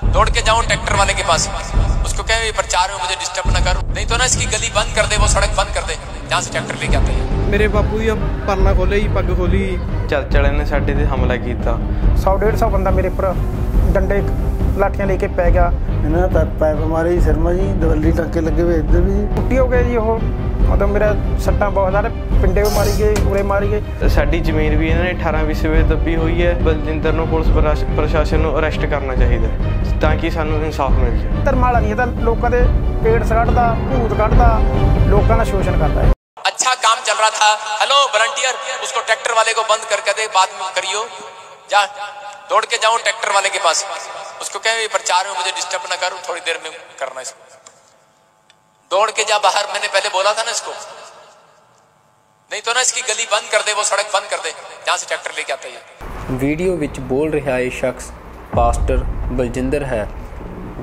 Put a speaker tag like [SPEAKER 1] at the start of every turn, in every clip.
[SPEAKER 1] दौड़ के जाऊं ट्रैक्टर वाले के पास, उसको कहे प्रचार में मुझे डिस्टर्ब ना करो, नहीं तो ना इसकी गली बंद कर दे, वो सड़क बंद कर दे जहाँ से ट्रैक्टर लेके आते हैं।
[SPEAKER 2] मेरे बापू दी परना खोले जी, पग खोली।
[SPEAKER 3] चर्च वाले ने साडे ते हमला किया।
[SPEAKER 4] 100-150 बंदा मेरे पर डंडे लाठियां लेके पै गया।
[SPEAKER 5] इन्होंने पैप मारे सिरमा जी, दवली टाके लगे हुए इधर भी
[SPEAKER 4] टुट्टी हो गए जी। वो मतलब मेरा सट्टा बहुत सारे पिंडे को मारी गए, उरे मारी गए।
[SPEAKER 3] साडी जमीन भी इन्होंने 18-20 ਵੇ ਦੱਬੀ ਹੋਈ ਹੈ। ਬਲਜਿੰਦਰ ਨੂੰ ਪੁਲਿਸ ਪ੍ਰਸ਼ਾਸਨ ਨੂੰ ਅਰੈਸਟ ਕਰਨਾ ਚਾਹੀਦਾ ਤਾਂ ਕਿ ਸਾਨੂੰ ਇਨਸਾਫ ਮਿਲ ਜਾਏ।
[SPEAKER 4] ਧਰਮਾਲਾ ਨਹੀਂ ਤਾਂ ਲੋਕਾਂ ਦੇ ਪੇੜ ਕੱਢਦਾ, ਭੂਤ ਕੱਢਦਾ, ਲੋਕਾਂ ਦਾ ਸ਼ੋਸ਼ਣ ਕਰਦਾ ਹੈ।
[SPEAKER 1] अच्छा काम चल रहा था, हेलो वॉलंटियर, उसको ट्रैक्टर वाले को बंद करके दे, बाद में करियो। जा दौड़ के जाऊं ट्रैक्टर वाले के पास, उसको कहे प्रचार में मुझे डिस्टर्ब ना करो, थोड़ी देर में करना इसको। दौड़ के जा बाहर, मैंने पहले बोला था ना इसको, नहीं तो ना इसकी गली बंद कर दे, वो सड़क बंद कर दे जहां से ट्रैक्टर लेके आता है।
[SPEAKER 6] वीडियो विच बोल रहा है शख्स पास्टर बलजिंदर है,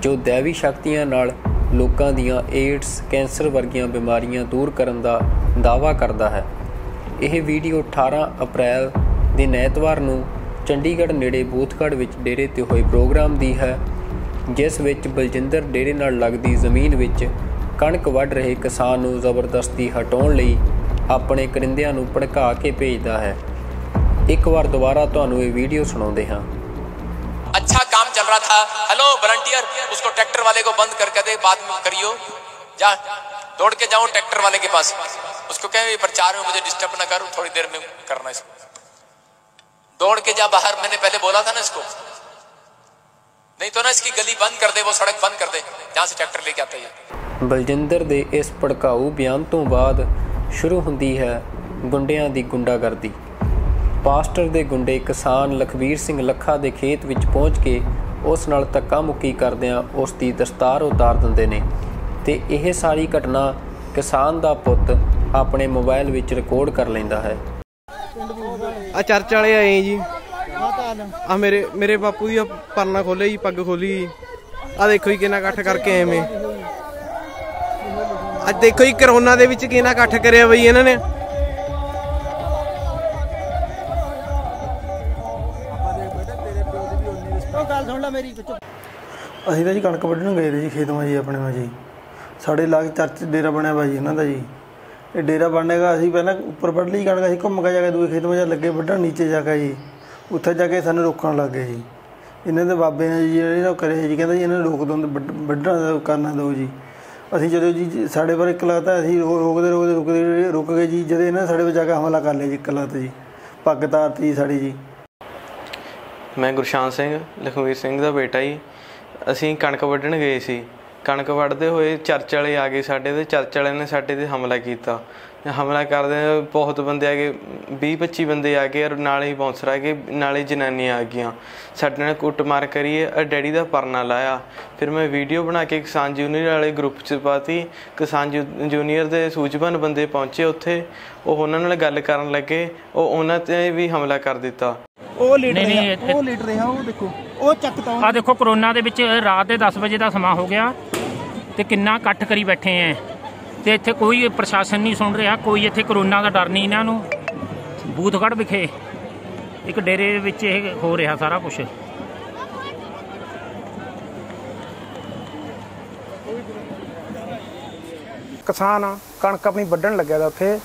[SPEAKER 6] जो दैवी शक्तियां नाल लोकां दियां एड्स कैंसर वर्गियां बीमारियां दूर करन दा दावा करदा है। यह वीडियो 18 अप्रैल दिन ਐਤਵਾਰ ਨੂੰ ਚੰਡੀਗੜ੍ਹ ਨੇੜੇ ਬੂਥਗੜ੍ਹ ਵਿੱਚ ਡੇਰੇ ਤੇ ਹੋਏ ਪ੍ਰੋਗਰਾਮ ਦੀ ਹੈ, ਜਿਸ ਵਿੱਚ ਬਲਜਿੰਦਰ ਡੇਰੇ ਨਾਲ ਲੱਗਦੀ ਜ਼ਮੀਨ ਵਿੱਚ ਕਣਕ ਵੱਢ ਰਹੇ ਕਿਸਾਨ ਨੂੰ ਜ਼ਬਰਦਸਤੀ ਹਟਾਉਣ ਲਈ ਆਪਣੇ ਕਰਿੰਦਿਆਂ ਨੂੰ ਭੜਕਾ ਕੇ ਭੇਜਦਾ ਹੈ। ਇੱਕ ਵਾਰ ਦੁਬਾਰਾ ਤੁਹਾਨੂੰ ਇਹ ਵੀਡੀਓ ਸੁਣਾਉਂਦੇ ਹਾਂ।
[SPEAKER 1] अच्छा काम चल रहा था, हेलो वॉलंटियर, उसको ट्रैक्टर वाले को बंद करके दे, बाद में करियो। जा दौड़ के जाऊं ट्रैक्टर वाले के पास, उसको कहे प्रचार में मुझे डिस्टर्ब ना करो, थोड़ी देर में करना इसको। दौड़ के जा बाहर, मैंने पहले बोला था ना इसको, नहीं तो ना इसकी गली बंद कर दे, वो सड़क बंद कर दे जहां से ट्रैक्टर लेके आता है।
[SPEAKER 6] ਬਲਜਿੰਦਰ ਦੇ ਇਸ ਭੜਕਾਊ ਬਿਆਨ ਤੋਂ ਬਾਅਦ ਸ਼ੁਰੂ ਹੁੰਦੀ ਹੈ ਗੁੰਡਿਆਂ ਦੀ ਗੁੰਡਾਗਰਦੀ। ਪਾਸਟਰ ਦੇ ਗੁੰਡੇ ਕਿਸਾਨ ਲਖਵੀਰ ਸਿੰਘ ਲੱਖਾ ਦੇ ਖੇਤ ਵਿੱਚ ਪਹੁੰਚ ਕੇ ਉਸ ਨਾਲ ਧੱਕਾ ਮੁੱਕੀ ਕਰਦਿਆਂ ਉਸ ਦੀ ਦਸਤਾਰ ਉਤਾਰ ਦਿੰਦੇ ਨੇ ਤੇ ਇਹ ਸਾਰੀ ਘਟਨਾ ਕਿਸਾਨ ਦਾ ਪੁੱਤ ਆਪਣੇ ਮੋਬਾਈਲ ਵਿੱਚ ਰਿਕਾਰਡ ਕਰ ਲੈਂਦਾ ਹੈ।
[SPEAKER 2] ਆ ਚਰਚ ਵਾਲੇ ਆਏ ਜੀ, ਆ ਮੇਰੇ ਬਾਪੂ ਦੀ ਪਰਨਾ ਖੋਲੇ ਜੀ, ਪੱਗ ਖੋਲੀ। ਆ ਦੇਖੋ ਜੀ ਕਿੰਨਾ ਇਕੱਠ ਕਰਕੇ ਐਵੇਂ। ਅੱਜ ਦੇਖੋ ਜੀ ਕਰੋਨਾ ਦੇ ਵਿੱਚ ਕਿੰਨਾ ਇਕੱਠ ਕਰਿਆ ਬਈ ਇਹਨਾਂ ਨੇ।
[SPEAKER 5] ਅਸੀਂ ਤਾਂ ਜੀ ਕਣਕ ਵੱਢਣ ਗਏ ਜੀ ਖੇਤ ਮਾ ਜੀ, ਆਪਣੇ ਮਾ ਜੀ। ਸਾਡੇ ਲਾਗ ਚਰਚ ਡੇਰਾ ਬਣਿਆ ਵਾ ਜੀ ਇਹਨਾਂ ਦਾ ਜੀ। ਇਹ ਡੇਰਾ ਬਣੇਗਾ, ਅਸੀਂ ਪਹਿਲਾਂ ਉੱਪਰ ਵੱਢ ਲਈ ਕਣਕ, ਅਸੀਂ ਘੁੰਮ ਕੇ ਜਾ ਕੇ ਦੂਏ ਖੇਤ ਮਾ ਜਾ ਲੱਗੇ ਵੱਢਣ ਨੀਚੇ ਜਾ ਕੇ ਜੀ। ਉੱਥੇ ਜਾ ਕੇ ਸਾਨੂੰ ਰੋਕਣ ਲੱਗ ਗਏ ਜੀ। ਇਹਨਾਂ ਦੇ ਬਾਬੇ ਨੇ ਜੀ ਜਿਹੜਾ ਕਰਿਆ ਜੀ, ਕਹਿੰਦਾ ਜੀ ਇਹਨਾਂ ਨੂੰ ਰੋਕ ਦਿਓ, ਵੱਢਣਾ ਕਰਨਾ ਦਿਓ ਜੀ। ਅਸੀਂ ਜਦੋਂ ਜੀ ਸਾਡੇ ਪਰ ਇੱਕ ਲੱਗਦਾ, ਅਸੀਂ ਰੁਕ ਗਏ ਜੀ। ਜਦੋਂ ਇਹਨਾਂ ਸਾਡੇ ਵਿੱਚ ਜਾ ਕੇ ਹਮਲਾ ਕਰ ਲਿਆ ਜੀ, ਇੱਕ ਲੱਗਦਾ ਜੀ, ਪੱਗ ਤਾਰਤੀ ਜੀ ਸਾਡੀ ਜੀ।
[SPEAKER 3] ਮੈਂ ਗੁਰਸ਼ਾਨ ਸਿੰਘ ਲਖਵੀਰ ਸਿੰਘ ਦਾ ਬੇਟਾ ਜੀ। ਅਸੀਂ ਕਣਕ ਵੱਢਣ ਗਏ ਸੀ। ਕਣਕ ਵੱਢਦੇ ਹੋਏ ਚਰਚ ਵਾਲੇ ਆ ਗਏ ਸਾਡੇ, ਤੇ ਚਰਚ ਵਾਲਿਆਂ ਨੇ ਸਾਡੇ 'ਤੇ ਹਮਲਾ ਕੀਤਾ। ਹਮਲਾ ਕਰਦੇ ਬਹੁਤ ਬੰਦੇ ਆ ਗਏ, 20-25 ਬੰਦੇ ਆ ਗਏ, ਔਰ ਨਾਲ ਹੀ ਬਾਉਂਸਰ ਆ ਗਏ, ਨਾਲ ਹੀ ਜਨਾਨੀਆਂ ਆ ਗਈਆਂ। ਸਾਡੇ ਨਾਲ ਕੁੱਟਮਾਰ ਕਰੀਏ, ਡੈਡੀ ਦਾ ਪਰਨਾ ਲਾਇਆ। ਫਿਰ ਮੈਂ ਵੀਡੀਓ ਬਣਾ ਕੇ ਕਿਸਾਨ ਜੂਨੀਅਰ ਵਾਲੇ ਗਰੁੱਪ 'ਚ ਪਾਤੀ। ਕਿਸਾਨ ਜੂਨੀਅਰ ਦੇ ਸੂਝਵਾਨ ਬੰਦੇ ਪਹੁੰਚੇ ਉੱਥੇ, ਉਹ ਉਹਨਾਂ ਨਾਲ ਗੱਲ ਕਰਨ ਲੱਗੇ, ਉਹ ਉਹਨਾਂ 'ਤੇ ਵੀ ਹਮਲਾ ਕਰ ਦਿੱਤਾ।
[SPEAKER 4] ਉਹ ਲੀਡਰ ਰਿਹਾ, ਉਹ ਦੇਖੋ, ਉਹ ਚੱਕਤਾ।
[SPEAKER 7] ਆ ਦੇਖੋ ਕਰੋਨਾ ਦੇ ਵਿੱਚ ਰਾਤ ਦੇ 10 ਵਜੇ ਦਾ ਸਮਾਂ ਹੋ ਗਿਆ ਤੇ ਕਿੰਨਾ ਇਕੱਠ ਕਰੀ ਬੈਠੇ ਐ, ਤੇ ਇੱਥੇ ਕੋਈ ਪ੍ਰਸ਼ਾਸਨ ਨਹੀਂ ਸੁਣ ਰਿਹਾ, ਕੋਈ ਇੱਥੇ ਕਰੋਨਾ ਦਾ ਡਰ ਨਹੀਂ ਇਹਨਾਂ ਨੂੰ। ਬੂਥਗੜ੍ਹ ਵਿਖੇ ਇੱਕ ਡੇਰੇ ਵਿੱਚ ਇਹ ਹੋ ਰਿਹਾ ਸਾਰਾ ਕੁਛ।
[SPEAKER 4] ਕਿਸਾਨ ਕਣਕ ਆਪਣੀ ਵੱਢਣ ਲੱਗਿਆ ਦਾ ਉੱਥੇ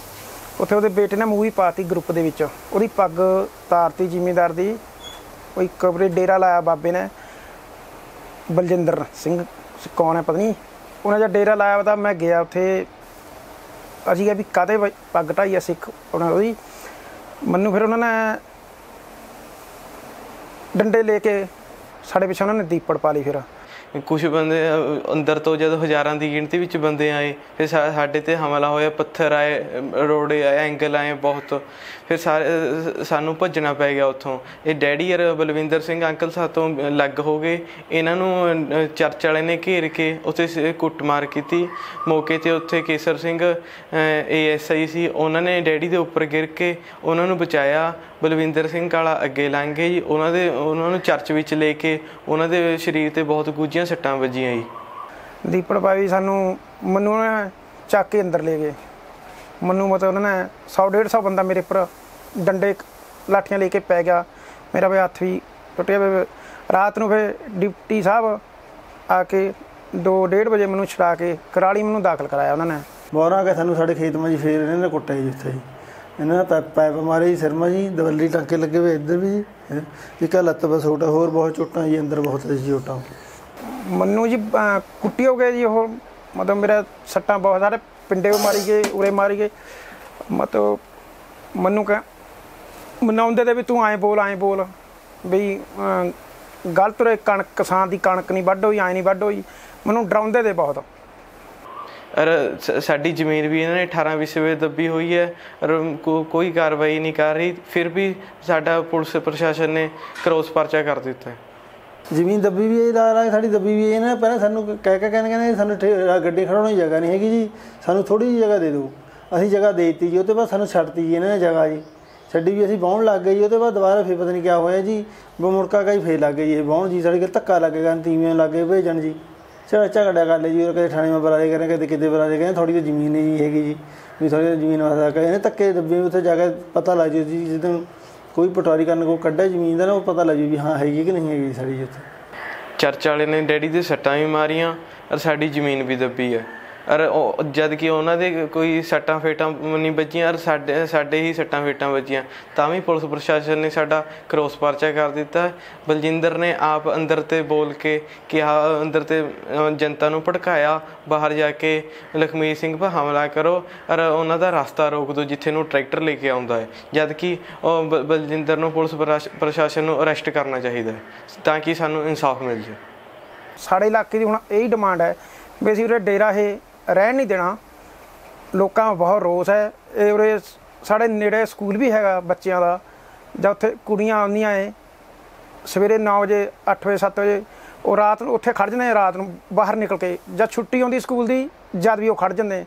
[SPEAKER 4] ਉਹਦੇ ਬੇਟੇ ਨੇ ਮੂਵੀ ਪਾਤੀ ਗਰੁੱਪ ਦੇ ਵਿੱਚ, ਉਹਦੀ ਪੱਗ ਤਾਰਤੀ ਜ਼ਿਮੀਂਦਾਰ ਦੀ। ਉਹ ਇੱਕ ਵਾਰੀ ਡੇਰਾ ਲਾਇਆ ਬਾਬੇ ਨੇ, ਬਲਜਿੰਦਰ ਸਿੰਘ ਕੌਣ ਹੈ ਪਤਾ ਨਹੀਂ, ਉਹਨੇ ਜਦ ਡੇਰਾ ਲਾਇਆ ਤਾਂ ਮੈਂ ਗਿਆ ਉੱਥੇ। ਅਸੀਂ ਕਿਹਾ ਵੀ ਕਾਹਦੇ ਪੱਗ ਢਾਈ ਆ ਸਿੱਖ ਉਹਨਾਂ ਉਹਦੀ। ਮੈਨੂੰ ਫਿਰ ਉਹਨਾਂ ਨੇ ਡੰਡੇ ਲੈ ਕੇ ਸਾਡੇ ਪਿੱਛੇ ਉਹਨਾਂ ਨੇ ਦੀਪੜ ਪਾ ਲਈ। ਫਿਰ
[SPEAKER 3] ਕੁਛ ਬੰਦੇ ਅੰਦਰ ਤੋਂ ਜਦੋਂ ਹਜ਼ਾਰਾਂ ਦੀ ਗਿਣਤੀ ਵਿੱਚ ਬੰਦੇ ਆਏ, ਫਿਰ ਸਾਡੇ 'ਤੇ ਹਮਲਾ ਹੋਇਆ। ਪੱਥਰ ਆਏ, ਰੋੜੇ ਆਏ, ਐਂਗਲ ਆਏ ਬਹੁਤ। ਫਿਰ ਸਾਨੂੰ ਭੱਜਣਾ ਪੈ ਗਿਆ ਉੱਥੋਂ। ਇਹ ਡੈਡੀ ਔਰ ਬਲਵਿੰਦਰ ਸਿੰਘ ਅੰਕਲ ਸਾਤੋਂ ਲੱਗ ਹੋ ਗਏ। ਇਹਨਾਂ ਨੂੰ ਚਰਚ ਵਾਲੇ ਨੇ ਘੇਰ ਕੇ ਉੱਥੇ ਕੁੱਟਮਾਰ ਕੀਤੀ। ਮੌਕੇ 'ਤੇ ਉੱਥੇ ਕੇਸਰ ਸਿੰਘ ASI ਸੀ, ਉਹਨਾਂ ਨੇ ਡੈਡੀ ਦੇ ਉੱਪਰ ਗਿਰ ਕੇ ਉਹਨਾਂ ਨੂੰ ਬਚਾਇਆ। ਬਲਵਿੰਦਰ ਸਿੰਘ ਕਾਲਾ ਅੱਗੇ ਲੰਘ ਗਏ ਜੀ। ਉਹਨਾਂ ਨੂੰ ਚਰਚ ਵਿੱਚ ਲੈ ਕੇ ਉਹਨਾਂ ਦੇ ਸਰੀਰ 'ਤੇ ਬਹੁਤ ਗੁੱਝੀਆਂ ਸੱਟਾਂ ਵੱਜੀਆਂ ਜੀ।
[SPEAKER 4] ਦੀਪੜ ਪਾਈ ਸਾਨੂੰ, ਮੈਨੂੰ ਚੱਕ ਕੇ ਅੰਦਰ ਲੈ ਗਏ। ਮੈਨੂੰ ਮਤਲਬ ਉਹਨਾਂ ਨੇ 100-150 ਬੰਦਾ ਮੇਰੇ ਪਰ ਡੰਡੇ ਲਾਠੀਆਂ ਲੈ ਕੇ ਪੈ ਗਿਆ। ਮੇਰਾ ਵੀ ਹੱਥ ਵੀ ਟੁੱਟਿਆ, ਰਾਤ ਨੂੰ ਫਿਰ ਡਿਪਟੀ ਸਾਹਿਬ ਆ ਕੇ 2-1:30 ਵਜੇ ਮੈਨੂੰ ਛੁਡਾ ਕੇ ਕਰਾਲੀ ਮੈਨੂੰ ਦਾਖਲ ਕਰਾਇਆ ਉਹਨਾਂ ਨੇ।
[SPEAKER 5] ਬੋਰਾਂ ਕੇ ਸਾਨੂੰ ਸਾਡੇ ਖੇਤ ਮਾ ਜੀ ਫੇਰ ਇਹਨਾਂ ਨੇ ਕੁੱਟਿਆ ਜੀ ਉੱਥੇ ਜੀ। ਇਹਨਾਂ ਨੇ ਪੈਪ ਮਾਰੇ ਜੀ ਸਿਰ ਮਾ ਜੀ, ਦਵੱਲੀ ਟਾਂਕੇ ਲੱਗੇ ਹੋਏ ਇੱਧਰ ਵੀ ਜੀ, ਇੱਕ ਲੱਤ ਬਸੋਟ, ਹੋਰ ਬਹੁਤ ਚੋਟਾਂ ਜੀ, ਅੰਦਰ ਬਹੁਤ ਸੀ ਚੋਟਾਂ।
[SPEAKER 4] ਮੈਨੂੰ ਜੀ ਕੁੱਟੀ ਹੋ ਗਏ ਜੀ ਉਹ, ਮਤਲਬ ਮੇਰਾ ਸੱਟਾਂ ਬਹੁਤ ਸਾਰੇ ਪਿੰਡੇ ਮਾਰੀ ਗਏ, ਉਰੇ ਮਾਰੀ ਗਏ। ਮਤਲਬ ਮੈਨੂੰ ਮਨਾਉਂਦੇ ਤੇ ਵੀ ਤੂੰ ਐਂ ਬੋਲ ਵੀ ਗਲਤ ਰੇ ਕਣਕ, ਕਿਸਾਨ ਦੀ ਕਣਕ ਨਹੀਂ ਵੱਢ ਹੋਈ, ਐਂ ਨਹੀਂ ਵੱਢ ਹੋਈ, ਮੈਨੂੰ ਡਰਾਉਂਦੇ ਤੇ ਬਹੁਤ।
[SPEAKER 3] ਔਰ ਸਾਡੀ ਜ਼ਮੀਨ ਵੀ ਇਹਨਾਂ ਨੇ 18 ਵਿਸਵੇ ਦੱਬੀ ਹੋਈ ਹੈ ਔਰ ਕੋਈ ਕਾਰਵਾਈ ਨਹੀਂ ਕਰ ਰਹੀ, ਫਿਰ ਵੀ ਸਾਡਾ ਪੁਲਿਸ ਪ੍ਰਸ਼ਾਸਨ ਨੇ ਕਰੋਸ ਪਰਚਾ ਕਰ ਦਿੱਤਾ।
[SPEAKER 5] ਜ਼ਮੀਨ ਦੱਬੀ ਵੀ ਇਹ ਸਾਡੀ ਦੱਬੀ ਵੀ ਇਹਨਾਂ ਨੇ ਪਹਿਲਾਂ ਸਾਨੂੰ ਕਹਿੰਦੇ ਸਾਨੂੰ ਗੱਡੀ ਖੜਾਉਣ ਦੀ ਜਗ੍ਹਾ ਨਹੀਂ ਹੈਗੀ ਜੀ, ਸਾਨੂੰ ਥੋੜ੍ਹੀ ਜਿਹੀ ਜਗ੍ਹਾ ਦੇ ਦਿਓ। ਅਸੀਂ ਜਗ੍ਹਾ ਦੇ ਦਿੱਤੀ ਜੀ, ਉਹ ਤੋਂ ਬਾਅਦ ਸਾਨੂੰ ਛੱਡਤੀ ਜੀ ਇਹਨਾਂ ਨੇ ਜਗ੍ਹਾ ਜੀ, ਛੱਡੀ ਵੀ ਅਸੀਂ ਵਾਹੁਣ ਲੱਗ ਗਏ ਜੀ। ਉਹ ਤੋਂ ਬਾਅਦ ਦੁਬਾਰਾ ਫਿਰ ਪਤਾ ਨਹੀਂ ਕਿਆ ਹੋਇਆ ਜੀ, ਮੁੜਕਾ ਕਈ ਫੇਰ ਲੱਗ ਗਏ ਜੀ ਇਹ ਵਾਹੁਣ ਜੀ, ਸਾਡੇ ਧੱਕਾ ਲੱਗ ਗਿਆ, ਤੀਵੀਆਂ ਲੱਗ ਗਏ ਭੇਜਣ ਜੀ, ਝਗੜਾ ਕਰ ਲਿਆ ਜੀ। ਉਹ ਕਦੇ ਥਾਣੇ ਮੈਂ ਬੁਲਾਏ ਕਰੇ, ਕਦੇ ਕਿਤੇ ਬੁਲਾਏ, ਕਹਿੰਦੇ ਥੋੜ੍ਹੀ ਜਿਹੀ ਜ਼ਮੀਨ ਨਹੀਂ ਹੈਗੀ ਜੀ, ਵੀ ਥੋੜ੍ਹੀ ਜਿਹੀ ਜ਼ਮੀਨ ਵਾਸਤੇ ਕਹਿੰਦੇ ਧੱਕੇ ਦੱਬੇ। ਉੱਥੇ ਜਾ ਕੇ ਪਤਾ ਲੱਗ ਜਾਊ ਜੀ, ਜਦੋਂ ਕੋਈ ਪਟਵਾਰੀ ਕਰਨ ਕੋਈ ਕੱਢਿਆ ਜ਼ਮੀਨ ਦਾ ਨਾ, ਉਹ ਪਤਾ ਲੱਗ ਜਾਊ ਵੀ ਹਾਂ ਹੈਗੀ ਕਿ ਨਹੀਂ ਹੈਗੀ ਸਾਡੀ। ਉੱਥੇ
[SPEAKER 3] ਚਰਚ ਵਾਲੇ ਨੇ ਡੈਡੀ ਦੇ ਸੱਟਾਂ ਵੀ ਮਾਰੀਆਂ ਔਰ ਸਾਡੀ ਜ਼ਮੀਨ ਵੀ ਦੱਬੀ ਹੈ। ਔਰ ਜਦ ਕਿ ਉਹਨਾਂ ਦੇ ਕੋਈ ਸੱਟਾਂ ਫੇਟਾਂ ਨਹੀਂ ਵੱਜੀਆਂ ਔਰ ਸਾਡੇ ਹੀ ਸੱਟਾਂ ਫੇਟਾਂ ਵੱਜੀਆਂ, ਤਾਂ ਵੀ ਪੁਲਿਸ ਪ੍ਰਸ਼ਾਸਨ ਨੇ ਸਾਡਾ ਕਰੋਸ ਪਰਚਾ ਕਰ ਦਿੱਤਾ। ਬਲਜਿੰਦਰ ਨੇ ਆਪ ਅੰਦਰ ਤੇ ਬੋਲ ਕੇ ਕਿਹਾ, ਅੰਦਰ ਤੇ ਜਨਤਾ ਨੂੰ ਭੜਕਾਇਆ, ਬਾਹਰ ਜਾ ਕੇ ਲਖਮੀਰ ਸਿੰਘ 'ਤੇ ਹਮਲਾ ਕਰੋ ਔਰ ਉਹਨਾਂ ਦਾ ਰਸਤਾ ਰੋਕ ਦਿਓ ਜਿੱਥੇ ਨੂੰ ਟਰੈਕਟਰ ਲੈ ਕੇ ਆਉਂਦਾ ਹੈ, ਜਦ ਕਿ ਬਲਜਿੰਦਰ ਨੂੰ ਪੁਲਿਸ ਪ੍ਰਸ਼ਾਸਨ ਨੂੰ ਅਰੈਸਟ ਕਰਨਾ ਚਾਹੀਦਾ ਹੈ ਤਾਂ ਕਿ ਸਾਨੂੰ ਇਨਸਾਫ ਮਿਲ ਜਾਏ।
[SPEAKER 4] ਸਾਡੇ ਇਲਾਕੇ ਦੀ ਹੁਣ ਇਹੀ ਡਿਮਾਂਡ ਹੈ ਵੀ ਅਸੀਂ ਉਰੇ ਡੇਰਾ ਇਹ ਰਹਿਣ ਨਹੀਂ ਦੇਣਾ। ਲੋਕਾਂ ਦਾ ਬਹੁਤ ਰੋਸ ਹੈ। ਇਹ ਉਰੇ ਸਾਡੇ ਨੇੜੇ ਸਕੂਲ ਵੀ ਹੈਗਾ ਬੱਚਿਆਂ ਦਾ, ਜਾਂ ਉੱਥੇ ਕੁੜੀਆਂ ਆਉਂਦੀਆਂ ਏ ਸਵੇਰੇ 9 ਵਜੇ 8 ਵਜੇ 7 ਵਜੇ, ਉਹ ਰਾਤ ਨੂੰ ਉੱਥੇ ਖੜ੍ਹ ਜਾਂਦੇ ਰਾਤ ਨੂੰ ਬਾਹਰ ਨਿਕਲ ਕੇ, ਜਦ ਛੁੱਟੀ ਆਉਂਦੀ ਸਕੂਲ ਦੀ ਜਦ ਵੀ ਉਹ ਖੜ੍ਹ ਜਾਂਦੇ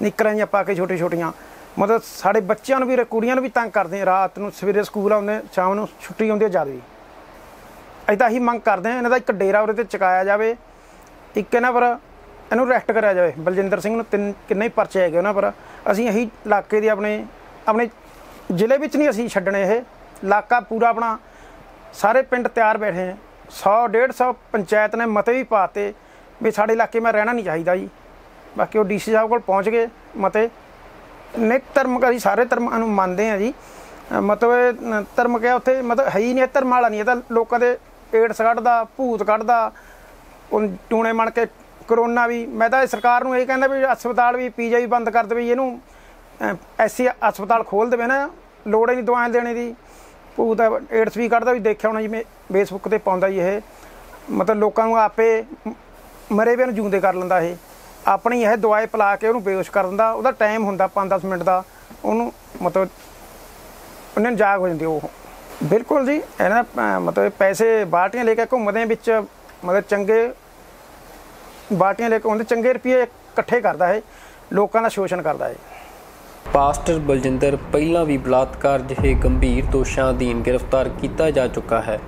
[SPEAKER 4] ਨਿੱਕਰਾਂ ਜਿਹੀਆਂ ਪਾ ਕੇ ਛੋਟੀਆਂ। ਮਤਲਬ ਸਾਡੇ ਬੱਚਿਆਂ ਨੂੰ ਵੀ ਕੁੜੀਆਂ ਨੂੰ ਵੀ ਤੰਗ ਕਰਦੇ ਰਾਤ ਨੂੰ, ਸਵੇਰੇ ਸਕੂਲ ਆਉਂਦੇ ਸ਼ਾਮ ਨੂੰ ਛੁੱਟੀ ਆਉਂਦੀ ਜਦ ਵੀ। ਅਸੀਂ ਤਾਂ ਇਹੀ ਮੰਗ ਕਰਦੇ ਹਾਂ ਇਹਨਾਂ ਦਾ ਇੱਕ ਡੇਰਾ ਉਰੇ 'ਤੇ ਚੁਕਾਇਆ ਜਾਵੇ, ਇੱਕ ਇਹਨਾਂ ਪਰ ਇਹਨੂੰ ਅਰੈਸਟ ਕਰਿਆ ਜਾਵੇ। ਬਲਜਿੰਦਰ ਸਿੰਘ ਨੂੰ ਕਿੰਨੇ ਹੀ ਪਰਚੇ ਹੈਗੇ ਉਹਨਾਂ ਪਰ। ਅਸੀਂ ਇਹੀ ਇਲਾਕੇ ਦੀ ਆਪਣੇ ਜ਼ਿਲ੍ਹੇ ਵਿੱਚ ਨਹੀਂ ਅਸੀਂ ਛੱਡਣੇ, ਇਹ ਇਲਾਕਾ ਪੂਰਾ ਆਪਣਾ ਸਾਰੇ ਪਿੰਡ ਤਿਆਰ ਬੈਠੇ ਹੈ। 100-150 ਪੰਚਾਇਤ ਨੇ ਮਤੇ ਵੀ ਪਾਤੇ ਵੀ ਸਾਡੇ ਇਲਾਕੇ ਮੈਂ ਰਹਿਣਾ ਨਹੀਂ ਚਾਹੀਦਾ ਜੀ। ਬਾਕੀ ਉਹ DC ਸਾਹਿਬ ਕੋਲ ਪਹੁੰਚ ਗਏ ਮਤੇ। ਨਿਕ ਧਰਮ ਅਸੀਂ ਸਾਰੇ ਧਰਮਾਂ ਨੂੰ ਮੰਨਦੇ ਹਾਂ ਜੀ, ਮਤਲਬ ਧਰਮ ਕਿਹਾ ਉੱਥੇ ਮਤਲਬ ਹੈ ਹੀ ਨਹੀਂ, ਧਰਮ ਵਾਲਾ ਨਹੀਂ। ਇਹ ਤਾਂ ਲੋਕਾਂ ਦੇ ਏਡਸ ਕੱਢਦਾ, ਭੂਤ ਕੱਢਦਾ, ਉਹ ਟੂਣੇ ਮਣ ਕੇ ਕਰੋਨਾ ਵੀ। ਮੈਂ ਤਾਂ ਸਰਕਾਰ ਨੂੰ ਇਹ ਕਹਿੰਦਾ ਵੀ ਹਸਪਤਾਲ ਵੀ PGI ਬੰਦ ਕਰ ਦੇਵੇ, ਇਹਨੂੰ SC ਹਸਪਤਾਲ ਖੋਲ੍ਹ ਦੇਵੇ ਨਾ, ਲੋੜ ਹੀ ਨਹੀਂ ਦਵਾਈਆਂ ਦੇਣੇ ਦੀ। ਭੂਤ ਏਡਸ ਵੀ ਕੱਢਦਾ, ਵੀ ਦੇਖਿਆ ਹੋਣਾ ਜਿਵੇਂ ਫੇਸਬੁੱਕ 'ਤੇ ਪਾਉਂਦਾ ਜੀ ਇਹ, ਮਤਲਬ ਲੋਕਾਂ ਨੂੰ ਆਪੇ ਮਰੇ ਵੇ ਨੂੰ ਜਿਉਂਦੇ ਕਰ ਲੈਂਦਾ ਇਹ, ਆਪਣੀ ਇਹ ਦਵਾਈ ਪਿਲਾ ਕੇ ਉਹਨੂੰ ਬੇਹੋਸ਼ ਕਰ ਦਿੰਦਾ। ਉਹਦਾ ਟਾਈਮ ਹੁੰਦਾ 5-10 ਮਿੰਟ ਦਾ, ਉਹਨੂੰ ਮਤਲਬ ਉਹਨਾਂ ਨੂੰ ਜਾਗ ਹੋ ਜਾਂਦੀ ਉਹ। ਬਿਲਕੁਲ ਜੀ, ਇਹਨਾਂ ਮਤਲਬ ਪੈਸੇ ਬਾਲਟੀਆਂ ਲੈ ਕੇ ਘੁੰਮਦੇ ਵਿੱਚ, ਮਤਲਬ ਚੰਗੇ ਬਾਲਟੀਆਂ ਲੈ ਕੇ ਆਉਂਦੇ, ਚੰਗੇ ਰੁਪਏ ਇਕੱਠੇ ਕਰਦਾ ਹੈ, ਲੋਕਾਂ ਦਾ ਸ਼ੋਸ਼ਣ ਕਰਦਾ ਹੈ।
[SPEAKER 6] ਪਾਸਟਰ ਬਲਜਿੰਦਰ ਪਹਿਲਾਂ ਵੀ ਬਲਾਤਕਾਰ ਜਿਹੇ ਗੰਭੀਰ ਦੋਸ਼ਾਂ ਅਧੀਨ ਗ੍ਰਿਫਤਾਰ ਕੀਤਾ ਜਾ ਚੁੱਕਾ ਹੈ।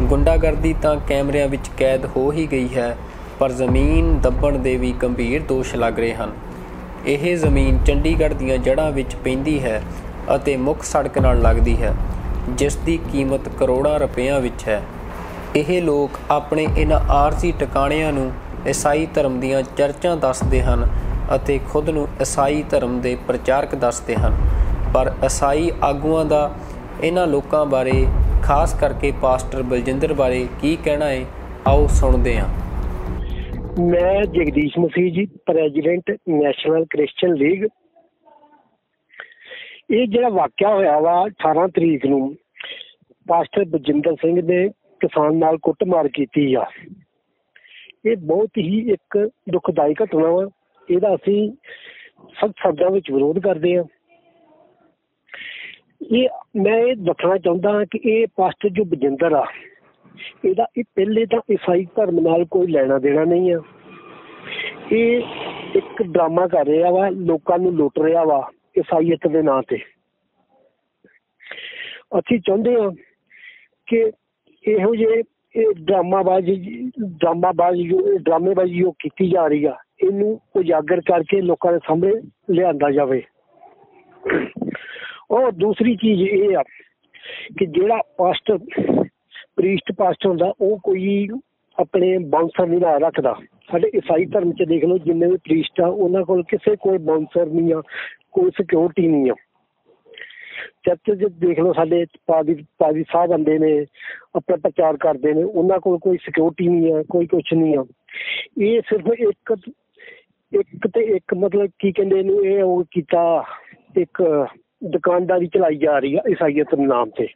[SPEAKER 6] ਗੁੰਡਾਗਰਦੀ ਤਾਂ ਕੈਮਰਿਆਂ ਵਿੱਚ ਕੈਦ ਹੋ ਹੀ ਗਈ ਹੈ, ਪਰ ਜ਼ਮੀਨ ਦੱਬਣ ਦੇ ਵੀ ਗੰਭੀਰ ਦੋਸ਼ ਲੱਗ ਰਹੇ ਹਨ। ਇਹ ਜ਼ਮੀਨ ਚੰਡੀਗੜ੍ਹ ਦੀਆਂ ਜੜ੍ਹਾਂ ਵਿੱਚ ਪੈਂਦੀ ਹੈ ਅਤੇ ਮੁੱਖ ਸੜਕ ਨਾਲ ਲੱਗਦੀ ਹੈ, ਜਿਸ ਦੀ ਕੀਮਤ ਕਰੋੜਾਂ ਰੁਪਇਆਂ ਵਿੱਚ ਹੈ। ਇਹ ਲੋਕ ਆਪਣੇ ਇਹਨਾਂ ਆਰਜ਼ੀ ਟਿਕਾਣਿਆਂ ਨੂੰ ਈਸਾਈ ਧਰਮ ਦੀਆਂ ਚਰਚਾਂ ਦੱਸਦੇ ਹਨ ਅਤੇ ਖੁਦ ਨੂੰ ਈਸਾਈ ਧਰਮ ਦੇ ਪ੍ਰਚਾਰਕ ਦੱਸਦੇ ਹਨ, ਪਰ ਈਸਾਈ ਆਗੂਆਂ ਦਾ ਇਹਨਾਂ ਲੋਕਾਂ ਬਾਰੇ, ਖਾਸ ਕਰਕੇ ਪਾਸਟਰ ਬਲਜਿੰਦਰ ਬਾਰੇ ਕੀ ਕਹਿਣਾ ਹੈ, ਆਓ ਸੁਣਦੇ ਹਾਂ।
[SPEAKER 8] ਮੈਂ ਜਗਦੀਸ਼ ਮਸੀਹ ਜੀ, ਪ੍ਰੈਜ਼ੀਡੈਂਟ ਨੈਸ਼ਨਲ ਕ੍ਰਿਸਚਨ ਲੀਗ। ਇਹ ਜਿਹੜਾ ਵਾਕਿਆ ਹੋਇਆ ਵਾ 18 ਤਰੀਕ ਨੂੰ, ਪਾਸਟਰ ਬਲਜਿੰਦਰ ਸਿੰਘ ਨੇ ਕਿਸਾਨ ਨਾਲ ਕੁੱਟਮਾਰ ਕੀਤੀ ਆ, ਇਹ ਬਹੁਤ ਹੀ ਇੱਕ ਦੁਖਦਾਈ ਘਟਨਾ ਵਾ। ਇਹਦਾ ਅਸੀਂ ਸਖਤ ਸ਼ਬਦਾਂ ਵਿੱਚ ਵਿਰੋਧ ਕਰਦੇ ਹਾਂ। ਮੈਂ ਇਹ ਦੱਸਣਾ ਚਾਹੁੰਦਾ ਹਾਂ ਕਿ ਇਹ ਪਾਸਟਰ ਜੋ ਬਲਜਿੰਦਰ ਆ, ਇਹਦਾ ਇਹ ਪਹਿਲੇ ਤਾਂ ਈਸਾਈ ਧਰਮ ਨਾਲ ਕੋਈ ਲੈਣਾ ਦੇਣਾ ਨਹੀਂ ਆ। ਇਹ ਇੱਕ ਡਰਾਮਾ ਕਰ ਰਿਹਾ ਵਾ, ਲੋਕਾਂ ਨੂੰ ਲੁੱਟ ਰਿਹਾ ਵਾ ਈਸਾਈਅਤ ਦੇ ਨਾਂ ਤੇ। ਅਸੀਂ ਚਾਹੁੰਦੇ ਹਾਂ ਕਿ ਇਹੋ ਜਿਹੇ ਡਰਾਮੇਬਾਜ਼ੀ ਜੋ ਕੀਤੀ ਜਾ ਰਹੀ ਆ, ਇਹਨੂੰ ਉਜਾਗਰ ਕਰਕੇ ਲੋਕਾਂ ਦੇ ਸਾਹਮਣੇ ਲਿਆਂਦਾ ਜਾਵੇ। ਔਰ ਦੂਸਰੀ ਚੀਜ਼ ਇਹ ਆ ਕਿ ਜਿਹੜਾ ਪਾਸਟਰ ਪ੍ਰੀਸਟ ਪਾਸਟਰ ਹੁੰਦਾ ਉਹ ਕੋਈ ਆਪਣੇ ਬਾਉਂਸਰ ਨਹੀਂ ਲਾ ਰੱਖਦਾ। ਸਾਡੇ ਈਸਾਈ ਧਰਮ 'ਚ ਦੇਖ ਲਓ ਜਿੰਨੇ ਵੀ ਪ੍ਰੀਸਟ ਆ ਉਹਨਾਂ ਕੋਲ ਕਿਸੇ ਕੋਈ ਬਾਉਂਸਰ ਨਹੀਂ ਆ, ਕੋਈ ਸਿਕਿਉਰਿਟੀ ਨਹੀਂ ਆ। ਚਰਚ 'ਚ ਦੇਖ ਲਓ ਸਾਡੇ ਪਾਦੀ ਸਾਹਿਬ ਆਉਂਦੇ ਨੇ ਆਪਣਾ ਪ੍ਰਚਾਰ ਕਰਦੇ ਨੇ, ਉਹਨਾਂ ਕੋਲ ਕੋਈ ਸਿਕਿਉਰਿਟੀ ਨਹੀਂ ਆ, ਕੋਈ ਕੁਛ ਨਹੀਂ ਆ। ਇਹ ਸਿਰਫ ਇੱਕ ਤੇ ਇੱਕ ਮਤਲਬ ਕੀ ਕਹਿੰਦੇ ਇਹਨੂੰ, ਇਹ ਉਹ ਕੀਤਾ ਇੱਕ ਦੁਕਾਨਦਾਰੀ ਚਲਾਈ ਜਾ ਰਹੀ ਆ ਈਸਾਈਅਤ ਦੇ ਨਾਮ ਤੇ।